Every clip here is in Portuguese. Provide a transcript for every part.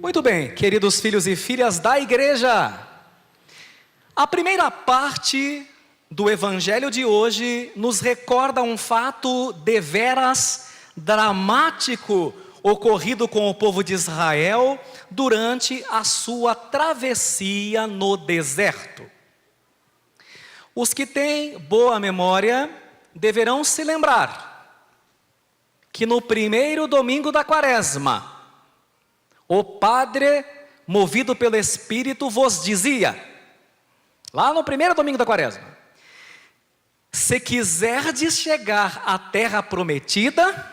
Muito bem, queridos filhos e filhas da igreja. A primeira parte do evangelho de hoje nos recorda um fato deveras dramático ocorrido com o povo de Israel durante a sua travessia no deserto. Os que têm boa memória deverão se lembrar que no primeiro domingo da quaresma, o Padre, movido pelo Espírito, vos dizia, lá no primeiro domingo da quaresma: se quiserdes chegar à terra prometida,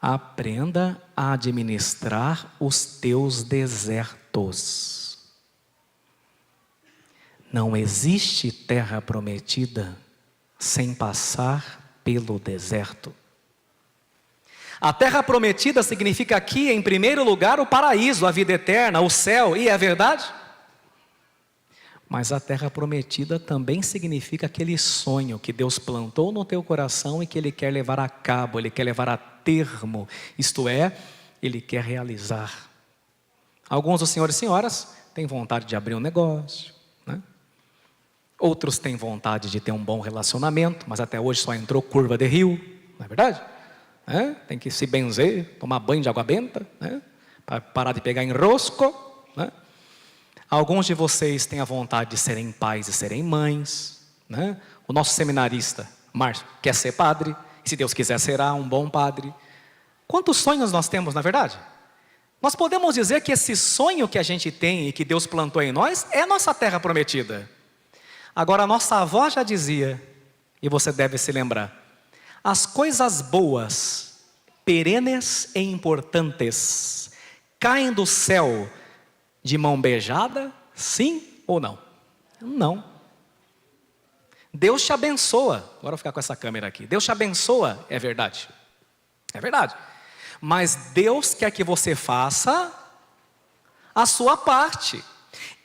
aprenda a administrar os teus desertos. Não existe terra prometida sem passar pelo deserto. A terra prometida significa aqui, em primeiro lugar, o paraíso, a vida eterna, o céu, e é verdade? Mas a terra prometida também significa aquele sonho que Deus plantou no teu coração e que Ele quer levar a cabo, Ele quer levar a termo, isto é, Ele quer realizar. Alguns dos senhores e senhoras têm vontade de abrir um negócio, né? Outros têm vontade de ter um bom relacionamento, mas até hoje só entrou curva de rio, não é verdade? Tem que se benzer, tomar banho de água benta, né? Para parar de pegar enrosco, né? Alguns de vocês têm a vontade de serem pais e serem mães, né? O nosso seminarista, Márcio, quer ser padre, e se Deus quiser será um bom padre. Quantos sonhos nós temos, na verdade? Nós podemos dizer que esse sonho que a gente tem e que Deus plantou em nós é nossa terra prometida. Agora, a nossa avó já dizia, e você deve se lembrar: as coisas boas, perenes e importantes, caem do céu de mão beijada, sim ou não? Não. Deus te abençoa. Agora eu vou ficar com essa câmera aqui. Deus te abençoa, é verdade. É verdade. Mas Deus quer que você faça a sua parte.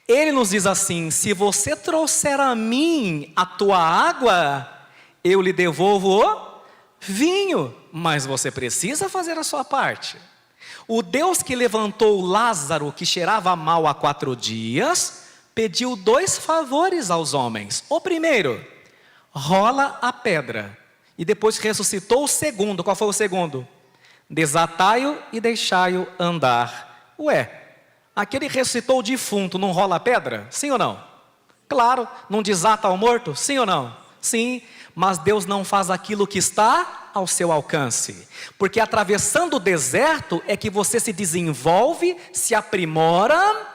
Ele nos diz assim: se você trouxer a mim a tua água, eu lhe devolvo o vinho, mas você precisa fazer a sua parte. O Deus que levantou Lázaro, que cheirava mal há 4 dias, pediu 2 favores aos homens. O primeiro, rola a pedra. E depois ressuscitou o segundo. Qual foi o segundo? Desatai-o e deixai-o andar. Ué, aquele ressuscitou o defunto, não rola a pedra? Sim ou não? Claro. Não desata o morto? Sim ou não? Sim. Mas Deus não faz aquilo que está ao seu alcance, porque atravessando o deserto é que você se desenvolve, se aprimora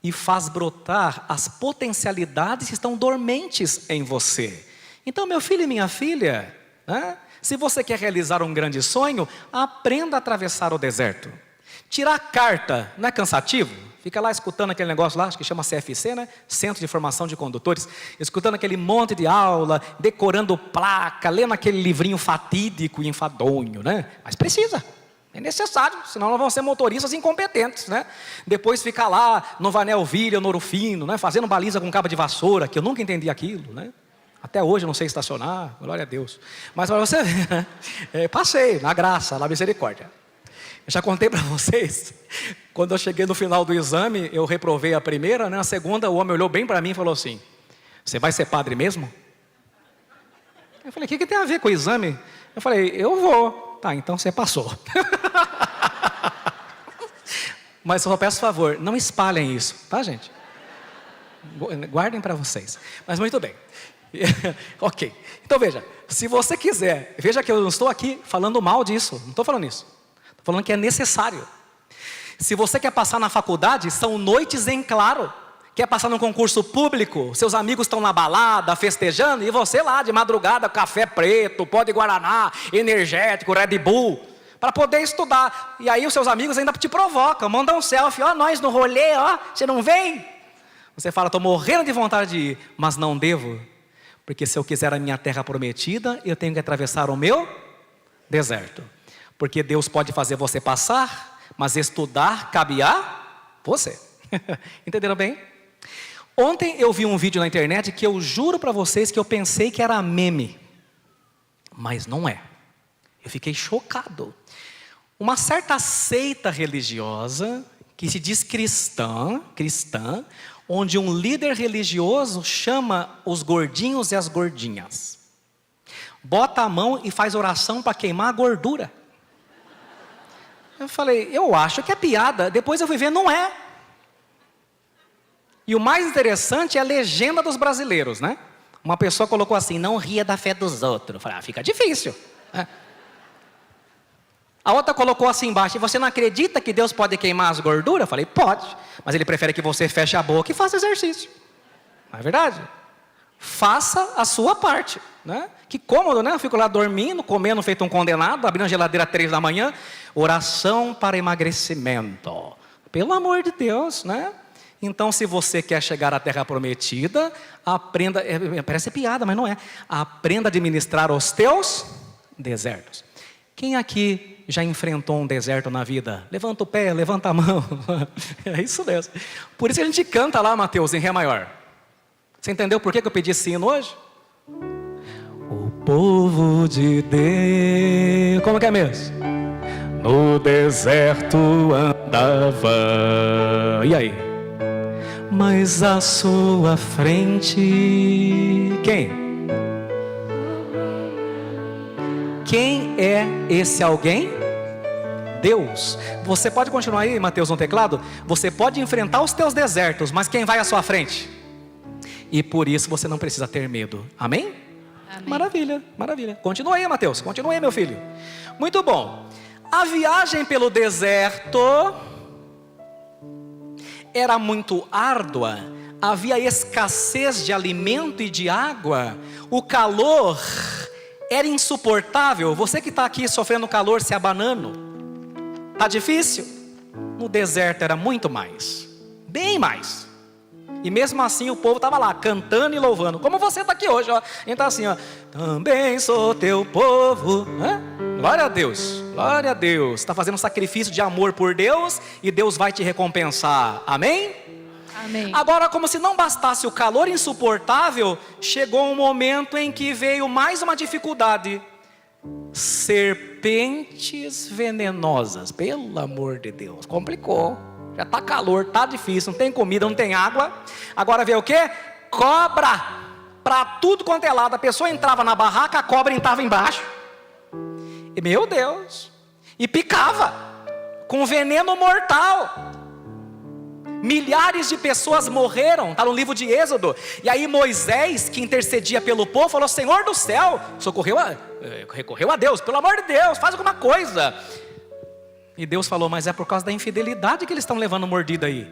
e faz brotar as potencialidades que estão dormentes em você. Então, meu filho e minha filha, né? Se você quer realizar um grande sonho, aprenda a atravessar o deserto. Tirar carta não é cansativo? Fica lá escutando aquele negócio lá, acho que chama CFC, né? Centro de Formação de Condutores. Escutando aquele monte de aula, decorando placa, lendo aquele livrinho fatídico e enfadonho, né? Mas precisa, é necessário, senão nós vamos ser motoristas incompetentes, né? Depois ficar lá no Vanelville ou no Ouro Fino, né? Fazendo baliza com cabo de vassoura, que eu nunca entendi aquilo, né? Até hoje eu não sei estacionar, glória a Deus. Mas para você ver, né? Passei na graça, na misericórdia. Eu já contei para vocês, quando eu cheguei no final do exame, eu reprovei a primeira, né? Na segunda o homem olhou bem para mim e falou assim: você vai ser padre mesmo? Eu falei: o que tem a ver com o exame? Eu falei: eu vou. Tá, então você passou. Mas eu só peço favor, não espalhem isso, tá, gente? Guardem para vocês. Mas muito bem. Ok, então veja, se você quiser, veja que eu não estou aqui falando mal disso, não estou falando isso. Falando que é necessário. Se você quer passar na faculdade, são noites em claro. Quer passar num concurso público, seus amigos estão na balada, festejando, e você lá de madrugada, café preto, pó de guaraná, energético, Red Bull, para poder estudar. E aí os seus amigos ainda te provocam, mandam um selfie: ó, nós no rolê, ó, você não vem? Você fala: estou morrendo de vontade de ir, mas não devo, porque se eu quiser a minha terra prometida, eu tenho que atravessar o meu deserto. Porque Deus pode fazer você passar, mas estudar cabe a você. Entenderam bem? Ontem eu vi um vídeo na internet que eu juro para vocês que eu pensei que era meme. Mas não é. Eu fiquei chocado. Uma certa seita religiosa, que se diz cristã, onde um líder religioso chama os gordinhos e as gordinhas. Bota a mão e faz oração para queimar a gordura. Eu falei, eu acho que é piada. Depois eu fui ver, não é. E o mais interessante é a legenda dos brasileiros, né? Uma pessoa colocou assim, não ria da fé dos outros. Eu falei, fica difícil. A outra colocou assim embaixo, e você não acredita que Deus pode queimar as gorduras? Eu falei, pode. Mas Ele prefere que você feche a boca e faça exercício. Não é verdade? Faça a sua parte, né? Que cômodo, né? Eu fico lá dormindo, comendo, feito um condenado, abrindo a geladeira às 3 da manhã. Oração para emagrecimento. Pelo amor de Deus, né? Então, se você quer chegar à terra prometida, aprenda, parece piada, mas não é. Aprenda a administrar os teus desertos. Quem aqui já enfrentou um deserto na vida? Levanta o pé, levanta a mão. É isso mesmo. Por isso que a gente canta lá, Mateus, em Ré maior. Você entendeu por que eu pedi esse hino hoje? O povo de Deus, como que é mesmo? No deserto andava. E aí? Mas à sua frente, quem? Quem é esse alguém? Deus. Você pode continuar aí, Mateus, no teclado? Você pode enfrentar os teus desertos, mas quem vai à sua frente? E por isso você não precisa ter medo. Amém? Amém. Maravilha, maravilha. Continua aí, Mateus, continua aí, meu filho. Muito bom. A viagem pelo deserto era muito árdua, havia escassez de alimento e de água, o calor era insuportável. Você que está aqui sofrendo calor, se abanando, está difícil? No deserto era muito mais, bem mais. E mesmo assim o povo estava lá, cantando e louvando, como você está aqui hoje, ó. A gente está assim, ó, também sou teu povo, né? Glória a Deus, glória a Deus. Está fazendo um sacrifício de amor por Deus e Deus vai te recompensar, amém? Amém. Agora, como se não bastasse o calor insuportável, chegou um momento em que veio mais uma dificuldade. Serpentes venenosas, pelo amor de Deus, complicou. Já está calor, está difícil, não tem comida, não tem água. Agora veio o quê? Cobra, para tudo quanto é lado. A pessoa entrava na barraca, a cobra entrava embaixo. E, meu Deus, e picava, com veneno mortal. Milhares de pessoas morreram, está no livro de Êxodo. E aí Moisés, que intercedia pelo povo, falou, Senhor do céu, recorreu a Deus, pelo amor de Deus, faz alguma coisa. E Deus falou, mas é por causa da infidelidade que eles estão levando mordida aí.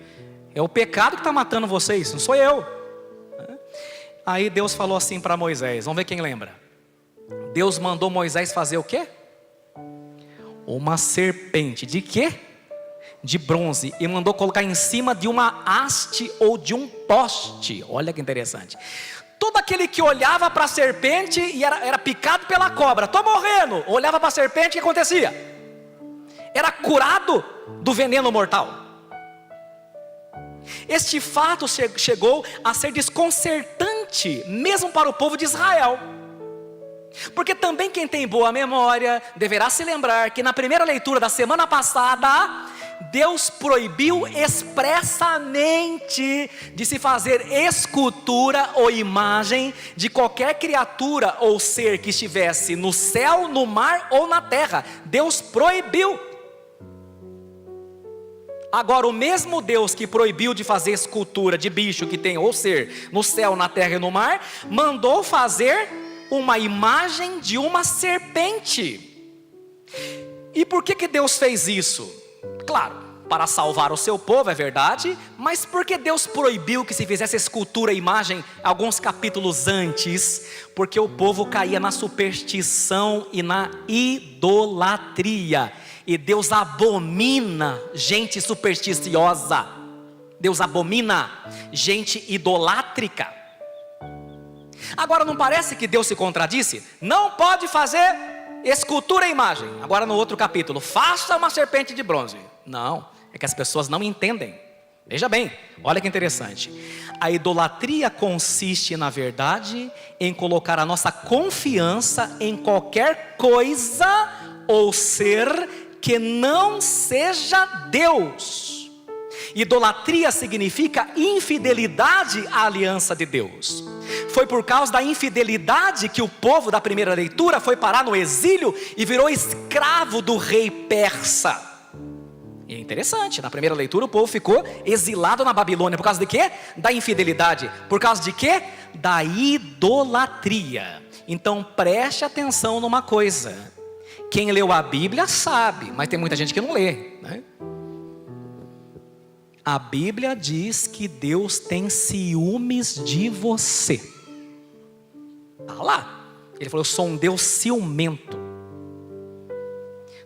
É o pecado que está matando vocês, não sou eu. Aí Deus falou assim para Moisés, vamos ver quem lembra. Deus mandou Moisés fazer o quê? Uma serpente, de quê? De bronze, e mandou colocar em cima de uma haste ou de um poste. Olha que interessante. Todo aquele que olhava para a serpente e era picado pela cobra, estou morrendo, olhava para a serpente, o que acontecia? Era curado do veneno mortal. Este fato chegou a ser desconcertante, mesmo para o povo de Israel. Porque também quem tem boa memória deverá se lembrar que na primeira leitura da semana passada, Deus proibiu expressamente de se fazer escultura ou imagem de qualquer criatura ou ser que estivesse no céu, no mar ou na terra. Deus proibiu. Agora, o mesmo Deus que proibiu de fazer escultura de bicho que tem ou ser no céu, na terra e no mar, mandou fazer uma imagem de uma serpente. E por que Deus fez isso? Claro, para salvar o seu povo, é verdade, mas por que Deus proibiu que se fizesse escultura e imagem alguns capítulos antes? Porque o povo caía na superstição e na idolatria. E Deus abomina gente supersticiosa. Deus abomina gente idolátrica. Agora, não parece que Deus se contradisse? Não pode fazer escultura e imagem. Agora no outro capítulo, faça uma serpente de bronze. Não, é que as pessoas não entendem. Veja bem, olha que interessante. A idolatria consiste, na verdade, em colocar a nossa confiança em qualquer coisa ou ser que não seja Deus. Idolatria significa infidelidade à aliança de Deus. Foi por causa da infidelidade que o povo da primeira leitura foi parar no exílio e virou escravo do rei persa. E é interessante, na primeira leitura o povo ficou exilado na Babilônia. Por causa de quê? Da infidelidade. Por causa de quê? Da idolatria. Então preste atenção numa coisa. Quem leu a Bíblia sabe, mas tem muita gente que não lê, né? A Bíblia diz que Deus tem ciúmes de você. Está lá. Ele falou: eu sou um Deus ciumento.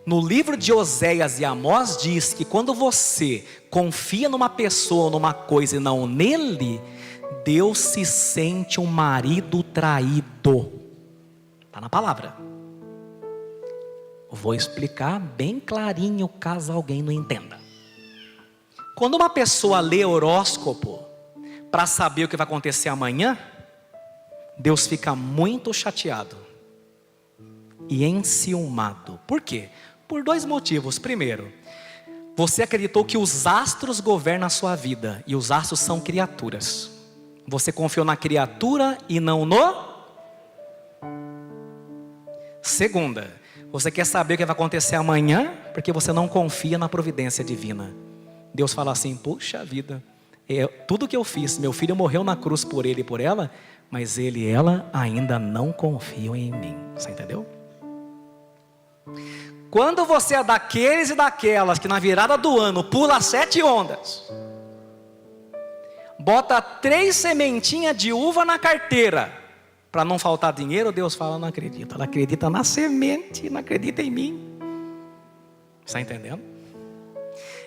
No livro de Oséias e Amós diz que quando você confia numa pessoa, numa coisa e não nele, Deus se sente um marido traído. Está na palavra. Vou explicar bem clarinho caso alguém não entenda. Quando uma pessoa lê horóscopo para saber o que vai acontecer amanhã, Deus fica muito chateado e enciumado. Por quê? Por dois motivos. Primeiro, você acreditou que os astros governam a sua vida, e os astros são criaturas. Você confiou na criatura e não no... Segunda, você quer saber o que vai acontecer amanhã, porque você não confia na providência divina. Deus fala assim: puxa vida, tudo que eu fiz, meu filho morreu na cruz por ele e por ela, mas ele e ela ainda não confiam em mim. Você entendeu? Quando você é daqueles e daquelas que na virada do ano pula 7 ondas, bota 3 sementinhas de uva na carteira, para não faltar dinheiro, Deus fala: não acredita. Ela acredita na semente, não acredita em mim. Está entendendo?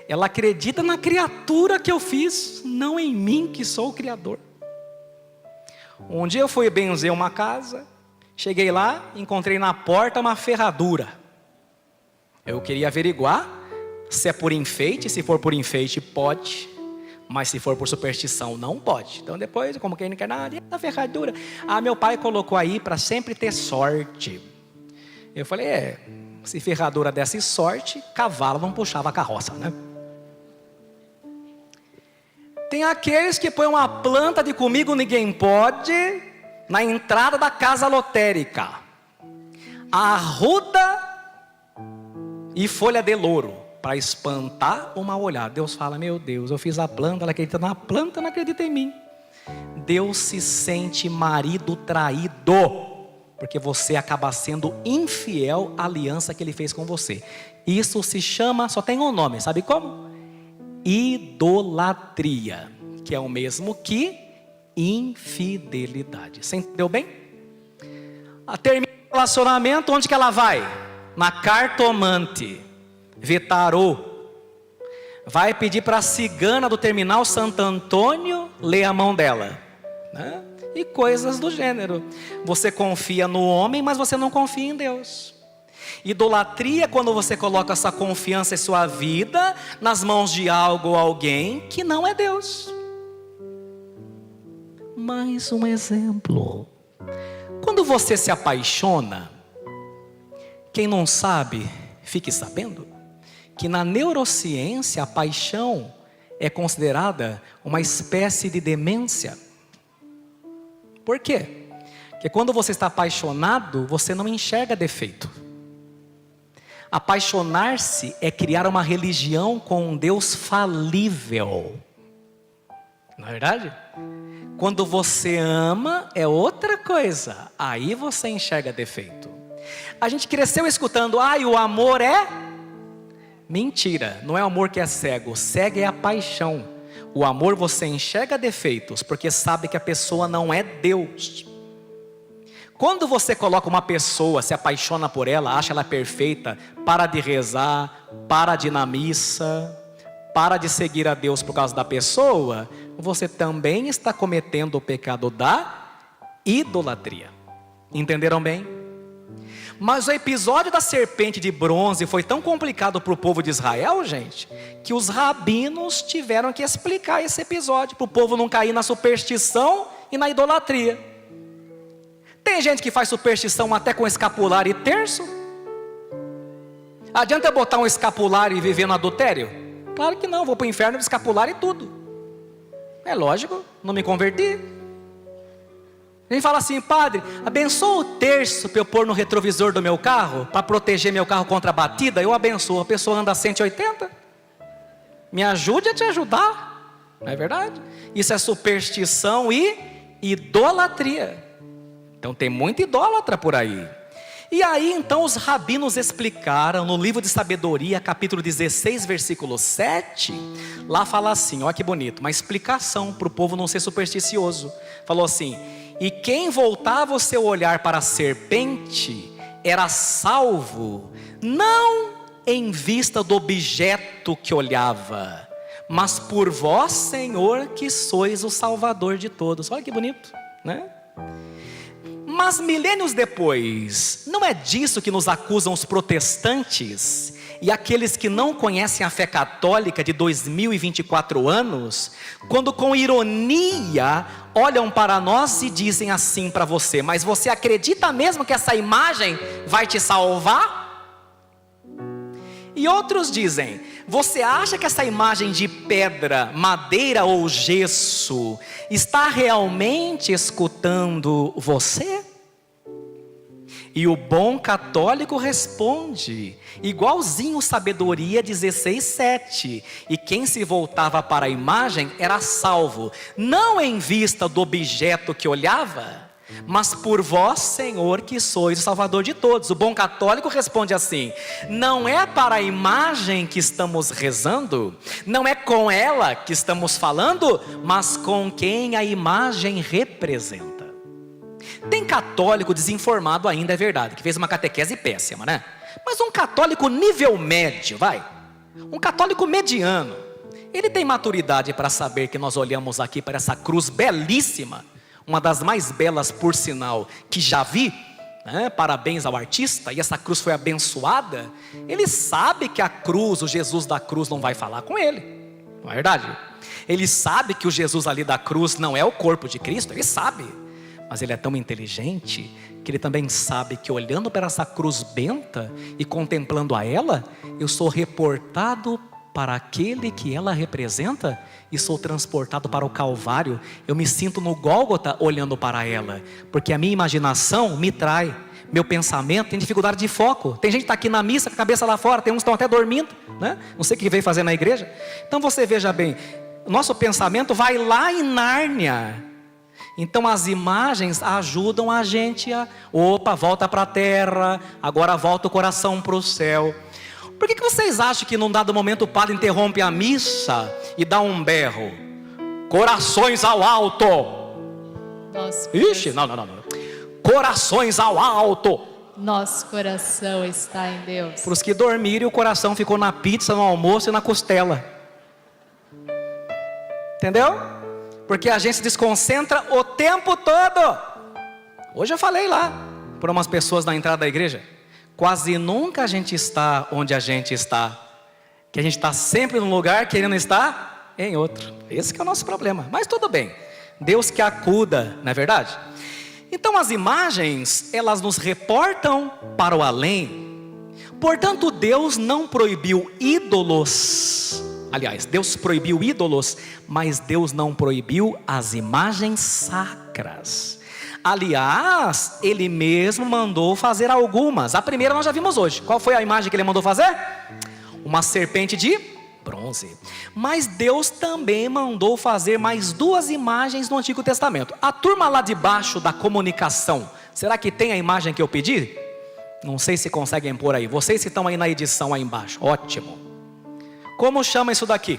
Ela acredita na criatura que eu fiz, não em mim que sou o Criador. Um dia eu fui benzer uma casa, cheguei lá, encontrei na porta uma ferradura. Eu queria averiguar se é por enfeite. Se for por enfeite, pode, mas se for por superstição, não pode. Então depois, como quem não quer nada, a ferradura. Meu pai colocou aí para sempre ter sorte. Eu falei: se ferradura desse sorte, cavalo não puxava a carroça, né? Tem aqueles que põem uma planta de comigo ninguém pode na entrada da casa lotérica. Arruda e folha de louro para espantar o mal olhado. Deus fala: meu Deus, eu fiz a planta, ela acredita na planta, não acredita em mim. Deus se sente marido traído, porque você acaba sendo infiel à aliança que Ele fez com você. Isso se chama, só tem um nome, sabe como? Idolatria, que é o mesmo que infidelidade. Você entendeu bem? Termina o relacionamento, onde que ela vai? Na cartomante, vê tarô. Vai pedir para a cigana do terminal Santo Antônio ler a mão dela, né? E coisas do gênero. Você confia no homem, mas você não confia em Deus. Idolatria é quando você coloca essa confiança em sua vida nas mãos de algo ou alguém que não é Deus. Mais um exemplo. Quando você se apaixona, quem não sabe, fique sabendo que na neurociência a paixão é considerada uma espécie de demência. Por quê? Porque quando você está apaixonado, você não enxerga defeito. Apaixonar-se é criar uma religião com um Deus falível. Não é verdade? Quando você ama é outra coisa. Aí você enxerga defeito. A gente cresceu escutando: o amor é... Mentira, não é o amor que é cego. Cego é a paixão. O amor você enxerga defeitos, porque sabe que a pessoa não é Deus. Quando você coloca uma pessoa, se apaixona por ela, acha ela perfeita, para de rezar, para de ir na missa, para de seguir a Deus por causa da pessoa, você também está cometendo o pecado da idolatria. Entenderam bem? Mas o episódio da serpente de bronze foi tão complicado para o povo de Israel, gente, que os rabinos tiveram que explicar esse episódio, para o povo não cair na superstição e na idolatria. Tem gente que faz superstição até com escapular e terço. Adianta eu botar um escapulário e viver no adultério? Claro que não, vou para o inferno de escapulário e tudo. É lógico, não me converti. A gente fala assim: padre, abençoa o terço para eu pôr no retrovisor do meu carro, para proteger meu carro contra a batida. Eu abençoo, a pessoa anda a 180. Me ajude a te ajudar, não é verdade? Isso é superstição e idolatria. Então tem muito idólatra por aí. E aí então os rabinos explicaram no livro de sabedoria, capítulo 16, versículo 7. Lá fala assim, olha que bonito, uma explicação para o povo não ser supersticioso. Falou assim: e quem voltava o seu olhar para a serpente era salvo, não em vista do objeto que olhava, mas por vós, Senhor, que sois o Salvador de todos. Olha que bonito, né? Mas milênios depois, não é disso que nos acusam os protestantes e aqueles que não conhecem a fé católica de 2024 anos, quando com ironia olham para nós e dizem assim para você: mas você acredita mesmo que essa imagem vai te salvar? E outros dizem: você acha que essa imagem de pedra, madeira ou gesso está realmente escutando você? E o bom católico responde, igualzinho sabedoria 16:7. E quem se voltava para a imagem era salvo, não em vista do objeto que olhava, mas por vós, Senhor, que sois o Salvador de todos. O bom católico responde assim: não é para a imagem que estamos rezando, não é com ela que estamos falando, mas com quem a imagem representa. Tem católico desinformado ainda, é verdade, que fez uma catequese péssima, né? Mas um católico nível médio, um católico mediano, ele tem maturidade para saber que nós olhamos aqui para essa cruz belíssima, uma das mais belas, por sinal, que já vi, né? Parabéns ao artista, e essa cruz foi abençoada. Ele sabe que a cruz, o Jesus da cruz não vai falar com ele, não é verdade? Ele sabe que o Jesus ali da cruz não é o corpo de Cristo, ele sabe. Mas ele é tão inteligente que ele também sabe que olhando para essa cruz benta e contemplando a ela, eu sou reportado para aquele que ela representa e sou transportado para o Calvário. Eu me sinto no Gólgota olhando para ela, porque a minha imaginação me trai, meu pensamento tem dificuldade de foco. Tem gente que está aqui na missa com a cabeça lá fora, tem uns que estão até dormindo, né? Não sei o que veio fazer na igreja. Então você veja bem, o nosso pensamento vai lá em Nárnia. Então as imagens ajudam a gente a, volta para a terra, agora volta o coração para o céu. Por que vocês acham que num dado momento o padre interrompe a missa e dá um berro? Corações ao alto. Nosso Ixi, não. Corações ao alto. Nosso coração está em Deus. Para os que dormiram, o coração ficou na pizza, no almoço e na costela. Entendeu? Porque a gente se desconcentra o tempo todo. Hoje eu falei lá para umas pessoas na entrada da igreja: quase nunca a gente está onde a gente está, que a gente está sempre num lugar querendo estar em outro. Esse que é o nosso problema, mas tudo bem, Deus que acuda, não é verdade? Então as imagens, elas nos reportam para o além. Portanto, Deus não proibiu ídolos. Aliás, Deus proibiu ídolos, mas Deus não proibiu as imagens sacras. Aliás, Ele mesmo mandou fazer algumas. A primeira nós já vimos hoje. Qual foi a imagem que Ele mandou fazer? Uma serpente de bronze. Mas Deus também mandou fazer mais 2 imagens no Antigo Testamento. A turma lá debaixo da comunicação, será que tem a imagem que eu pedi? Não sei se conseguem pôr aí. Vocês que estão aí na edição aí embaixo, ótimo. Como chama isso daqui?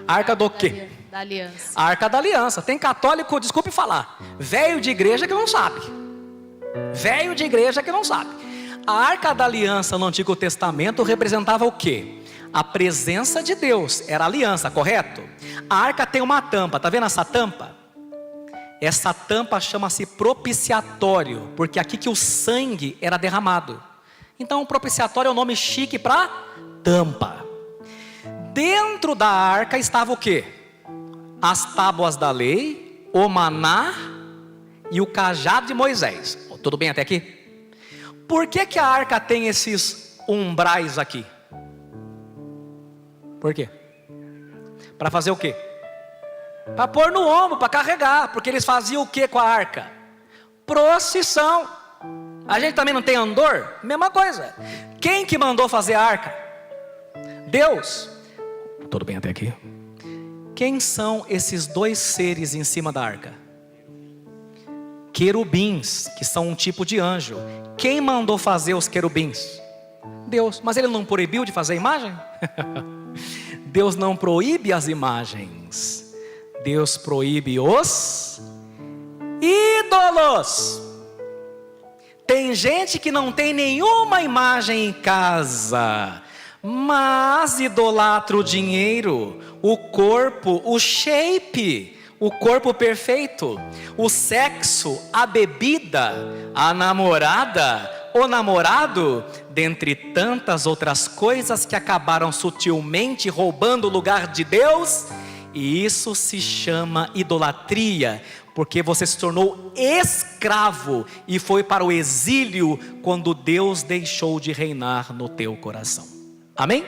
Arca do quê? Da aliança. Arca da aliança. Tem católico, desculpe falar, velho de igreja que não sabe. Velho de igreja que não sabe. A arca da aliança no Antigo Testamento representava o quê? A presença de Deus, era a aliança, correto? A arca tem uma tampa, tá vendo essa tampa? Essa tampa chama-se propiciatório, porque aqui que o sangue era derramado. Então o propiciatório é um nome chique para tampa. Dentro da arca estava o quê? As tábuas da lei, o maná e o cajado de Moisés. Tudo bem até aqui? Por que a arca tem esses umbrais aqui? Por quê? Para fazer o quê? Para pôr no ombro, para carregar. Porque eles faziam o que com a arca? Procissão. A gente também não tem andor? Mesma coisa. Quem que mandou fazer a arca? Deus. Tudo bem até aqui? Quem são esses dois seres em cima da arca? Querubins, que são um tipo de anjo. Quem mandou fazer os querubins? Deus. Mas ele não proibiu de fazer a imagem? Deus não proíbe as imagens. Deus proíbe os ídolos. Tem gente que não tem nenhuma imagem em casa, mas idolatra o dinheiro, o corpo, o shape, o corpo perfeito, o sexo, a bebida, a namorada, o namorado, dentre tantas outras coisas que acabaram sutilmente roubando o lugar de Deus. E isso se chama idolatria, porque você se tornou escravo e foi para o exílio quando Deus deixou de reinar no teu coração. Amém?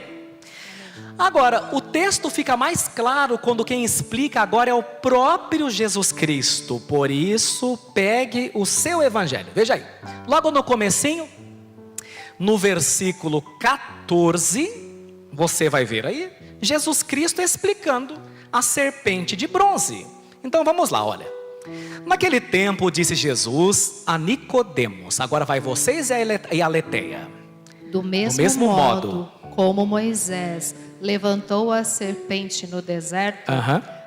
Agora, o texto fica mais claro quando quem explica agora é o próprio Jesus Cristo. Por isso, pegue o seu evangelho. Veja aí, logo no comecinho, no versículo 14, você vai ver aí, Jesus Cristo explicando a serpente de bronze. Então vamos lá, olha. Naquele tempo disse Jesus a Nicodemos. Agora vai vocês e a Leteia. Do mesmo modo como Moisés levantou a serpente no deserto,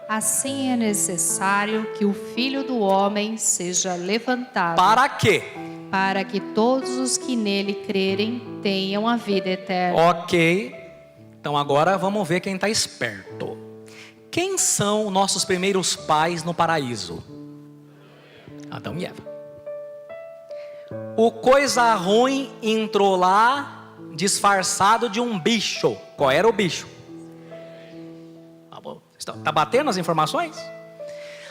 assim é necessário que o Filho do Homem seja levantado. Para quê? Para que todos os que nele crerem tenham a vida eterna. Ok. Então agora vamos ver quem está esperto. Quem são nossos primeiros pais no paraíso? Adão e Eva. O coisa ruim entrou lá disfarçado de um bicho. Qual era o bicho? Está batendo as informações?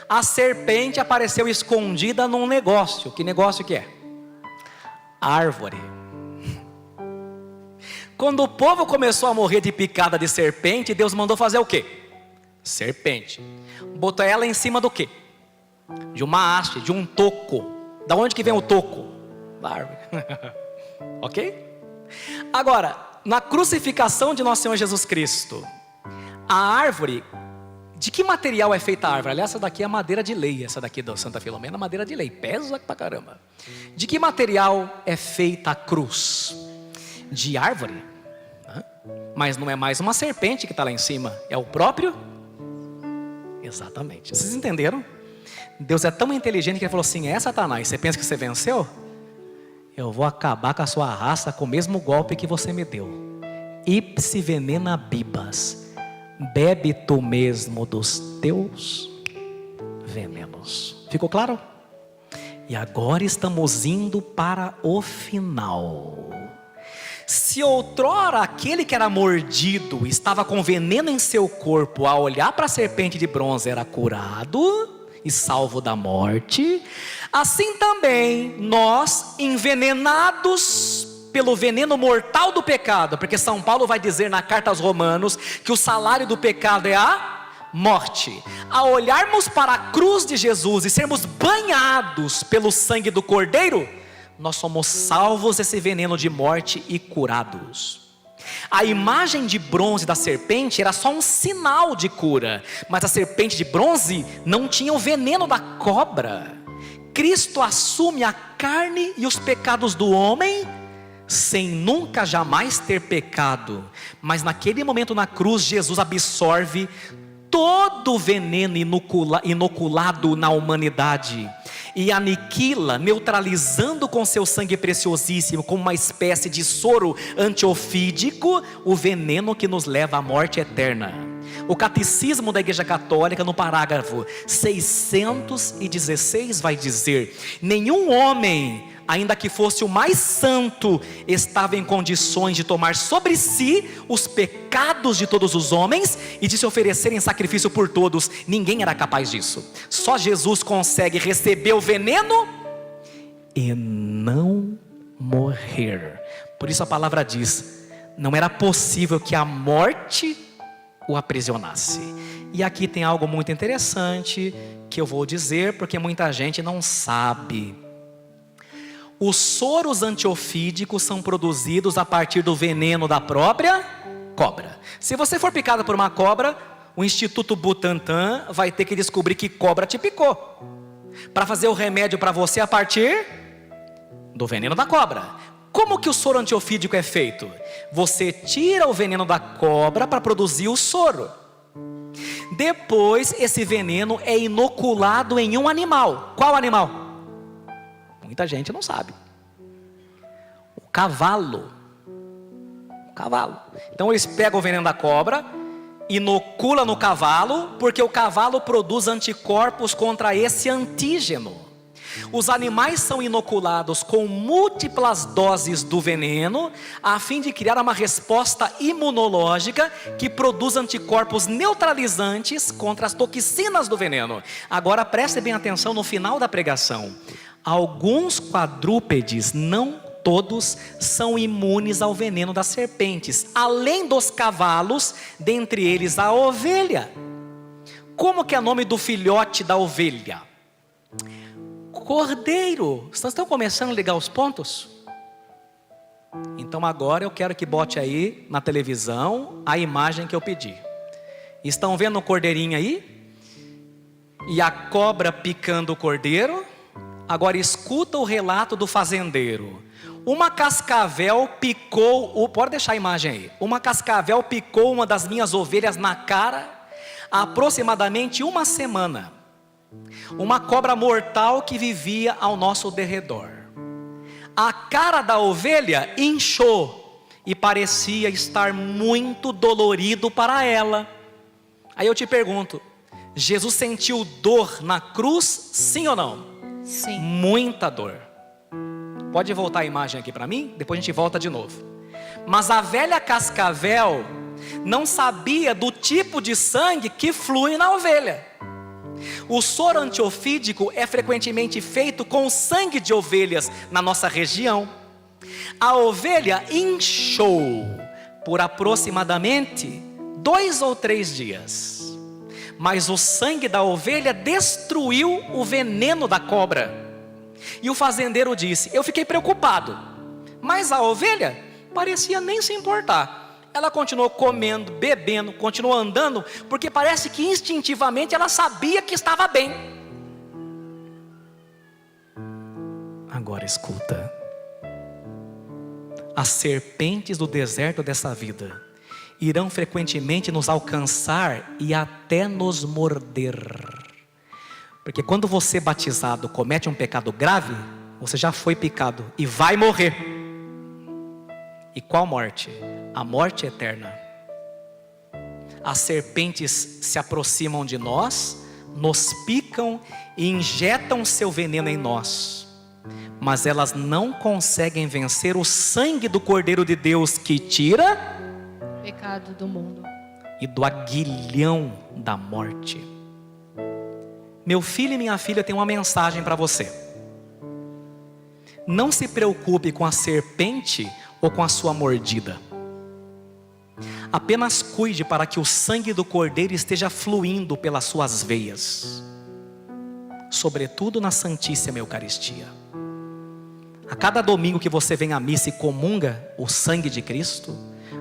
A serpente apareceu escondida num negócio. Que negócio que é? Árvore. Quando o povo começou a morrer de picada de serpente, Deus mandou fazer o quê? Serpente. Botou ela em cima do quê? De uma haste, de um toco. Da onde que vem o toco? Da árvore. Ok? Agora, na crucificação de nosso Senhor Jesus Cristo, a árvore, de que material é feita a árvore? Aliás, essa daqui é madeira de lei. Essa daqui da Santa Filomena é madeira de lei. Pesa pra caramba. De que material é feita a cruz? De árvore. Mas não é mais uma serpente que está lá em cima. É o próprio? Exatamente. Vocês entenderam? Deus é tão inteligente que ele falou assim: Satanás, você pensa que você venceu? Eu vou acabar com a sua raça com o mesmo golpe que você me deu. Ipsi venena bibas. Bebe tu mesmo dos teus venenos. Ficou claro? E agora estamos indo para o final. Se outrora aquele que era mordido estava com veneno em seu corpo, ao olhar para a serpente de bronze era curado e salvo da morte, assim também nós, envenenados pelo veneno mortal do pecado, porque São Paulo vai dizer na carta aos Romanos que o salário do pecado é a morte. Ao olharmos para a cruz de Jesus e sermos banhados pelo sangue do Cordeiro, nós somos salvos desse veneno de morte e curados. A imagem de bronze da serpente era só um sinal de cura, mas a serpente de bronze não tinha o veneno da cobra. Cristo assume a carne e os pecados do homem sem nunca jamais ter pecado, mas naquele momento na cruz Jesus absorve todo o veneno inoculado na humanidade e aniquila, neutralizando com seu sangue preciosíssimo, como uma espécie de soro antiofídico, o veneno que nos leva à morte eterna. O Catecismo da Igreja Católica, no parágrafo 616, vai dizer: nenhum homem, ainda que fosse o mais santo, estava em condições de tomar sobre si os pecados de todos os homens e de se oferecer em sacrifício por todos. Ninguém era capaz disso. Só Jesus consegue receber o veneno e não morrer. Por isso a palavra diz: não era possível que a morte o aprisionasse. E aqui tem algo muito interessante que eu vou dizer, porque muita gente não sabe. Os soros antiofídicos são produzidos a partir do veneno da própria cobra. Se você for picado por uma cobra, o Instituto Butantan vai ter que descobrir que cobra te picou, para fazer o remédio para você a partir do veneno da cobra. Como que o soro antiofídico é feito? Você tira o veneno da cobra para produzir o soro. Depois esse veneno é inoculado em um animal. Qual animal? Muita gente não sabe. O cavalo. O cavalo. Então eles pegam o veneno da cobra, inocula no cavalo, porque o cavalo produz anticorpos contra esse antígeno. Os animais são inoculados com múltiplas doses do veneno, a fim de criar uma resposta imunológica que produz anticorpos neutralizantes contra as toxinas do veneno. Agora preste bem atenção no final da pregação. Alguns quadrúpedes, não todos, são imunes ao veneno das serpentes, além dos cavalos, dentre eles a ovelha. Como que é o nome do filhote da ovelha? Cordeiro. Vocês estão começando a ligar os pontos? Então agora eu quero que bote aí na televisão a imagem que eu pedi. Estão vendo o cordeirinho aí? E a cobra picando o cordeiro? Agora escuta o relato do fazendeiro. Uma cascavel picou, pode deixar a imagem aí. Uma cascavel picou uma das minhas ovelhas na cara há aproximadamente uma semana. Uma cobra mortal que vivia ao nosso derredor. A cara da ovelha inchou e parecia estar muito dolorido para ela. Aí eu te pergunto, Jesus sentiu dor na cruz, sim ou não? Sim. Muita dor. Pode voltar a imagem aqui para mim? Depois a gente volta de novo. Mas a velha cascavel não sabia do tipo de sangue que flui na ovelha. O soro antiofídico é frequentemente feito com sangue de ovelhas na nossa região. A ovelha inchou por aproximadamente 2 ou 3 dias. Mas o sangue da ovelha destruiu o veneno da cobra. E o fazendeiro disse: eu fiquei preocupado, mas a ovelha parecia nem se importar. Ela continuou comendo, bebendo, continuou andando, porque parece que instintivamente ela sabia que estava bem. Agora escuta. As serpentes do deserto dessa vida irão frequentemente nos alcançar e até nos morder. Porque quando você batizado comete um pecado grave, você já foi picado e vai morrer. E qual morte? A morte eterna. As serpentes se aproximam de nós, nos picam e injetam seu veneno em nós. Mas elas não conseguem vencer o sangue do Cordeiro de Deus que tira o pecado do mundo e do aguilhão da morte. Meu filho e minha filha têm uma mensagem para você. Não se preocupe com a serpente ou com a sua mordida. Apenas cuide para que o sangue do Cordeiro esteja fluindo pelas suas veias, sobretudo na Santíssima Eucaristia. A cada domingo que você vem à missa e comunga o sangue de Cristo,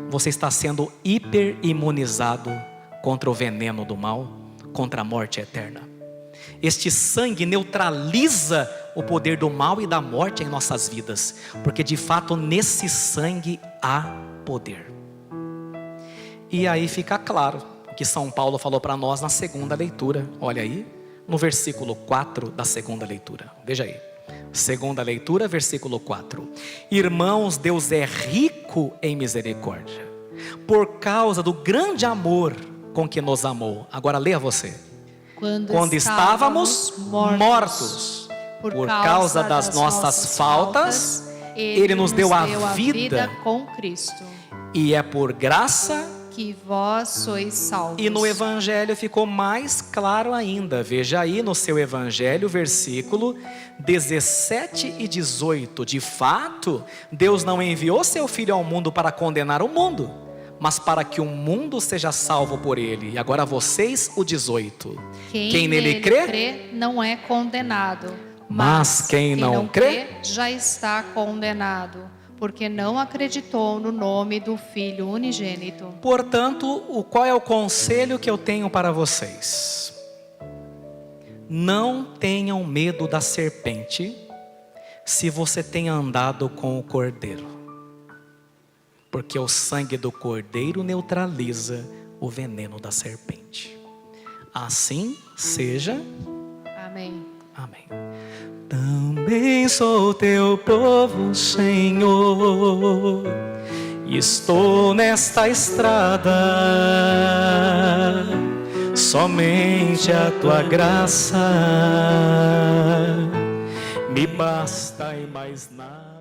você está sendo hiperimunizado contra o veneno do mal, contra a morte eterna. Este sangue neutraliza o poder do mal e da morte em nossas vidas, porque de fato nesse sangue há poder. E aí fica claro o que São Paulo falou para nós na segunda leitura. Olha aí, no versículo 4 da segunda leitura. Veja aí, segunda leitura, versículo 4. Irmãos, Deus é rico em misericórdia, por causa do grande amor com que nos amou. Agora leia você. Quando estávamos mortos por causa das nossas faltas, Ele nos deu a vida com Cristo. E é por graça que vós sois salvos. E no Evangelho ficou mais claro ainda. Veja aí no seu Evangelho, versículo 17 e 18. De fato, Deus não enviou seu Filho ao mundo para condenar o mundo, mas para que o mundo seja salvo por ele. E agora vocês, o 18. Quem nele crê não é condenado, mas quem não crê já está condenado, porque não acreditou no nome do Filho unigênito. Portanto, qual é o conselho que eu tenho para vocês? Não tenham medo da serpente, se você tem andado com o Cordeiro, porque o sangue do Cordeiro neutraliza o veneno da serpente. Assim seja. Amém. Amém. Também sou teu povo, Senhor, e estou nesta estrada. Somente a tua graça me basta e mais nada.